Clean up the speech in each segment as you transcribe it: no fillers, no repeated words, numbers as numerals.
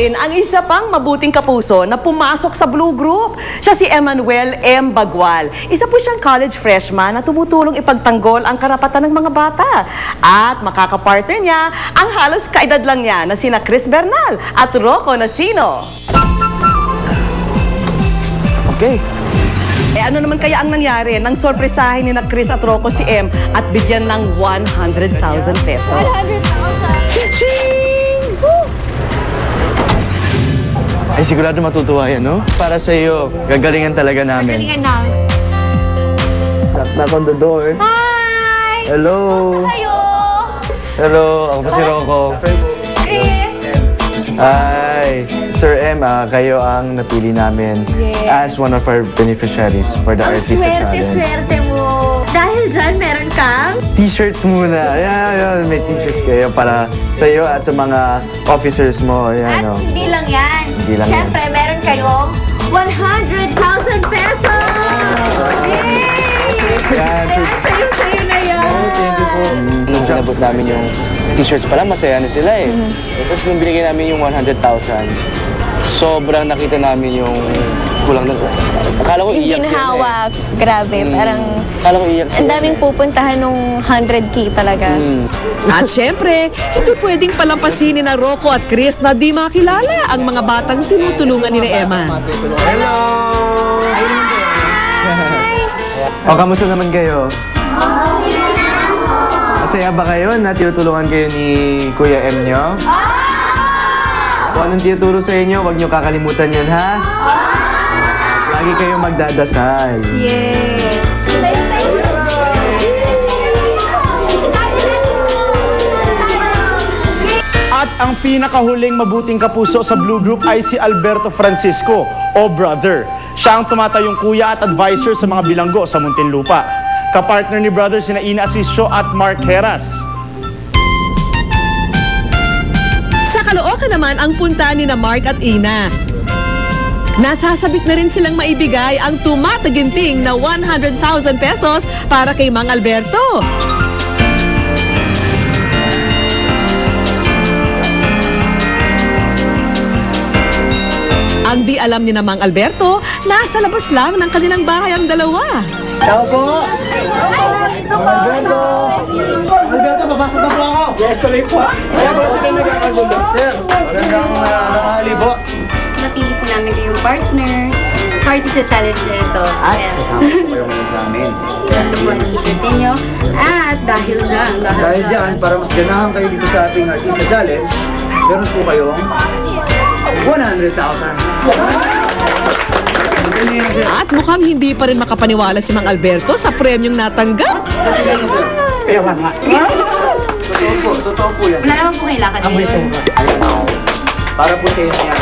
natin ang isa pang mabuting kapuso na pumasok sa Blue Group. Siya si Emmanuel M. Bagwal. Isa po siyang college freshman na tumutulong ipagtanggol ang karapatan ng mga bata. At makakapartner niya ang halos kaedad lang niya na sina Chris Bernal at Rocco Nasino. Okay. Ano naman kaya ang nangyari nang sorpresahin ni na Chris at Rocco si M at bigyan ng 100,000 pesos? 100,000! Ay, sigurado matutuwa yan, no? Para sa iyo, gagalingan talaga namin. Galingan namin. Knock on the door. Hi! Hello! Kumusta kayo? Hello, ako po si Rocco. Chris! Hi! Sir M, kayo ang napili namin as one of our beneficiaries for the Artista Challenge. Swerte mo. Dahil dyan, meron kang... T-shirts muna. Ayan, may t-shirts kayo para sa iyo at sa mga officers mo. Ayan, At hindi lang yan. Hindi lang Siyempre, meron kayong 100,000 pesos! Yay! Yan. Sa'yo na yan. Thank you po. Nung sinabot namin yung t-shirts pala, masaya na sila eh. Tapos nung binigay namin yung 100,000, sobrang nakita namin yung kulang na. Akala ko iyak sila Ginhawa, grabe, parang Akala ko iyak sila. ang daming pupuntahan nung 100K talaga. At syempre, hindi pwedeng palampasin ni na Rocco at Chris na di makilala ang mga batang tinutulungan ni na Emma. Hello! O, kamusta naman kayo? Masaya ba kayo na tinutulungan kayo ni Kuya M nyo? Kung anong tinuturo sa inyo, huwag nyo kakalimutan yun, ha? Lagi kayo magdadasal. Yes! At ang pinakahuling mabuting kapuso sa Blue Group ay si Alberto Francisco o Brother. Siya ang tumatayong kuya at advisor sa mga bilanggo sa Muntinlupa. Kapartner ni Brother sina Ina Asisio at Mark Heras. Sa Caloocan naman ang punta ni na Mark at Ina. Nasasabik na rin silang maibigay ang tumataginting na 100,000 pesos para kay Mang Alberto. Ang di alam ni na Mang Alberto, nasa labas lang ng kanilang bahay ang dalawa. Ciao po! Alberto! Alberto, papasok na po ako! Yes, tuloy po! Kaya ba sila nagkakagulo? Sir, magandang nakahali po. Napili po namin kayong partner. Sorry sa challenge na ito. At kasama po kayo ngayon sa amin. Ito po ang t-shirt ninyo. At dahil dyan, para mas ganahan kayo dito sa ating Artista Challenge, meron po kayong 100,000. At mukhang hindi pa rin makapaniwala si Mang Alberto sa premyong natanggap. Kaya nga. Totoo po yan. wala naman po kailangan ngayon. Para po sa inyo yan.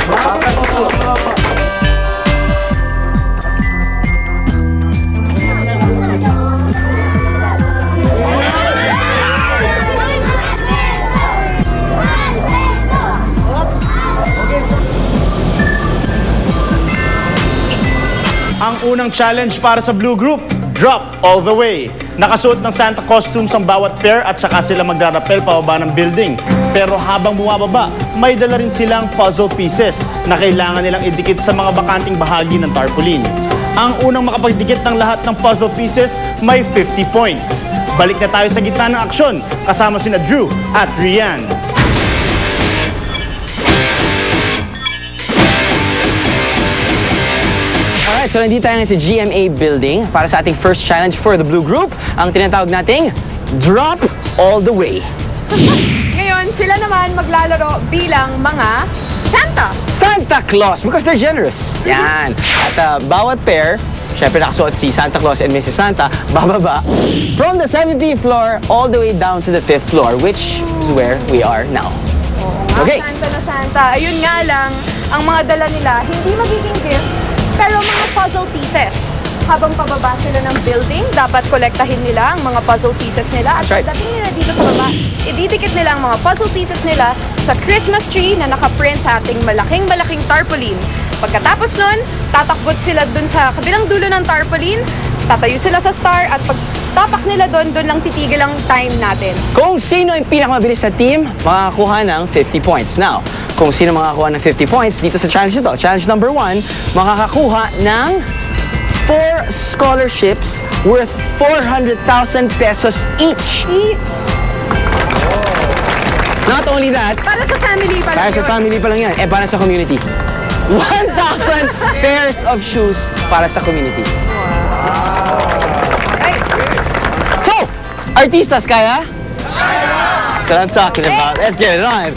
Ang unang challenge para sa Blue Group, Drop All the Way. Nakasuot ng Santa costumes ang bawat pair at saka sila magrarapel pababa ng building. Pero habang bumababa, may dala rin silang puzzle pieces na kailangan nilang idikit sa mga bakanting bahagi ng tarpaulin. Ang unang makapagdikit ng lahat ng puzzle pieces may 50 points. Balik na tayo sa gitna ng aksyon, kasama sina Drew at Rian. Alright, so nandito tayo sa GMA Building para sa ating first challenge for the Blue Group, ang tinatawag nating Drop All the Way. Ngayon, sila naman maglalaro bilang mga Santa Claus, because they're generous. Yan. At bawat pair, syempre nakasuot si Santa Claus and Mrs. Santa, bababa from the 70th floor all the way down to the 5th floor, which is where we are now. Okay. Santa na Santa. Ayun nga lang, ang mga dala nila, hindi magiging gift, pero mga puzzle pieces. Habang pababa sila ng building, dapat kolektahin nila ang mga puzzle pieces nila. At That's right. pagdating nila dito sa baba, ididikit nila ang mga puzzle pieces nila sa Christmas tree na nakaprint sa ating malaking tarpaulin. Pagkatapos nun, tatakbot sila dun sa kabilang dulo ng tarpaulin, tatayo sila sa star, at pagtapak nila doon lang titigil ang time natin. Kung sino ang pinakamabilis sa team, makakuha ng 50 points. Now, kung sino makakakuha ng 50 points dito sa challenge ito. Challenge number 1, makakakuha ng 4 scholarships worth 400,000 pesos each. Not only that, Para sa family pa lang para sa yun. family pa lang yan, para sa community. 1,000 pairs of shoes para sa community. So, artistas kaya? That's what I'm talking about. Let's get it on.